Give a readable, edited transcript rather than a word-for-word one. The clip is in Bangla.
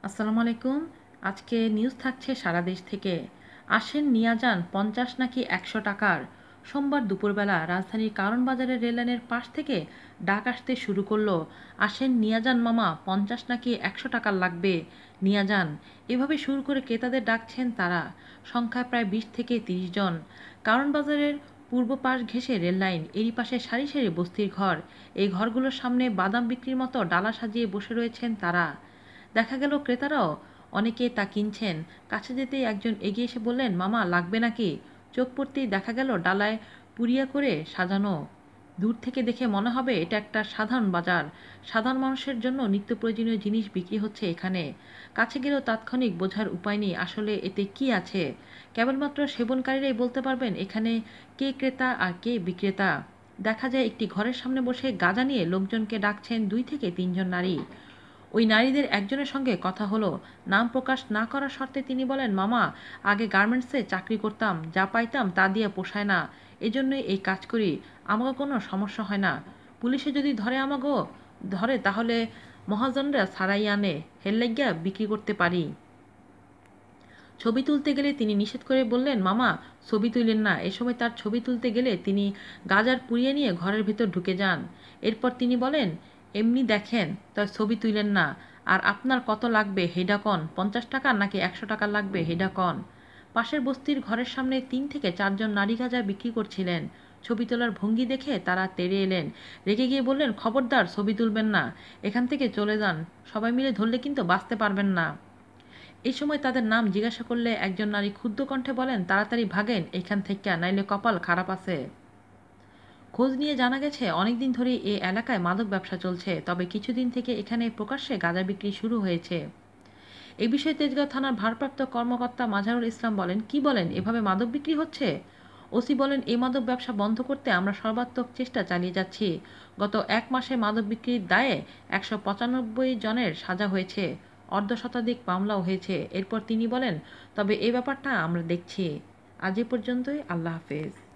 আসসালামু আলাইকুম। আজকে নিউজ থাকছে সারা দেশ থেকে। আসেন নিয়া যান ৫০ নাকি ১০০ টাকার। সোমবার দুপুরবেলা রাজধানীর কারণ বাজারের রেললাইনের পাশ থেকে ডাক আসতে শুরু করলো, আসেন নিয়া যান মামা, ৫০ নাকি ১০০ টাকার লাগবে, নিয়া যান। এভাবে শুরু করে ক্রেতাদের ডাকছেন তারা। সংখ্যায় প্রায় ২০ থেকে ৩০ জন। কারণ বাজারের পূর্ব পাশ ঘেঁষে রেললাইন, এরই পাশে সারি সারি বস্তির ঘর। এই ঘরগুলোর সামনে বাদাম বিক্রির মতো ডালা সাজিয়ে বসে রয়েছেন তারা। দেখা গেল ক্রেতারাও অনেকে তা কিনছেন। কাছে যেতেই একজন এগিয়ে এসে বললেন, মামা লাগবে নাকি? চোখ পড়তেই দেখা গেল ডালায় পুরিয়া করে সাজানো। দূর থেকে দেখে মনে হবে এটা একটা সাধারণ বাজার। সাধারণ মানুষের জন্য নিত্য প্রয়োজনীয় জিনিস বিক্রি হচ্ছে এখানে। কাছে গেলেও তাৎক্ষণিক বোঝার উপায় নেই আসলে এতে কি আছে। কেবলমাত্র সেবনকারীরাই বলতে পারবেন এখানে কে ক্রেতা আর কে বিক্রেতা। দেখা যায় একটি ঘরের সামনে বসে গাঁজা নিয়ে লোকজনকে ডাকছেন ২ থেকে ৩ জন নারী। ওই নারীদের একজনের সঙ্গে কথা হলো। নাম প্রকাশ না করার শর্তে তিনি বলেন, মামা, আগে গার্মেন্টসে চাকরি করতাম, যা পাইতাম তা দিয়ে পোষায় না, এজন্যই এই কাজ করি। আমাকে কোনো সমস্যা হয় না। পুলিশে যদি ধরে তাহলে মহাজনরা ছাড়াই আনে, হের লাইগ্যা বিক্রি করতে পারি। ছবি তুলতে গেলে তিনি নিষেধ করে বললেন, মামা ছবি তুলেন না। এ সময় তার ছবি তুলতে গেলে তিনি গাজার পুড়িয়ে নিয়ে ঘরের ভিতর ঢুকে যান। এরপর তিনি বলেন, এমনি দেখেন, তার ছবি তুলেন না। আর আপনার কত লাগবে হেডা কন, ৫০ টাকা নাকি ১০০ টাকা লাগবে হেডা কন। পাশের বস্তির ঘরের সামনে ৩ থেকে ৪ জন নারী গাঁজা বিক্রি করছিলেন। ছবি তোলার ভঙ্গি দেখে তারা তেড়ে এলেন। রেগে গিয়ে বললেন, খবরদার ছবি তুলবেন না, এখান থেকে চলে যান, সবাই মিলে ধরলে কিন্তু বাঁচতে পারবেন না। এই সময় তাদের নাম জিজ্ঞাসা করলে একজন নারী ক্ষুব্ধ কণ্ঠে বলেন, তাড়াতাড়ি ভাগেন এখান থেকে, নাইলে কপাল খারাপ আছে। খোঁজ নিয়ে জানা গেছে অনেকদিন ধরেই এ এলাকায় মাদক ব্যবসা চলছে, তবে কিছুদিন থেকে এখানে প্রকাশ্যে গাঁজা বিক্রি শুরু হয়েছে। এ বিষয়ে তেজগাঁও থানার ভারপ্রাপ্ত কর্মকর্তা মাজারুল ইসলাম বলেন, কি বলেন, এভাবে মাদক বিক্রি হচ্ছে? ওসি বলেন, এই মাদক ব্যবসা বন্ধ করতে আমরা সর্বাত্মক চেষ্টা চালিয়ে যাচ্ছি। গত ১ মাসে মাদক বিক্রির দায়ে ১৯৫ জনের সাজা হয়েছে, অর্ধশতাধিক মামলাও হয়েছে। এরপর তিনি বলেন, তবে এই ব্যাপারটা আমরা দেখছি। আজ এ পর্যন্তই। আল্লাহ হাফেজ।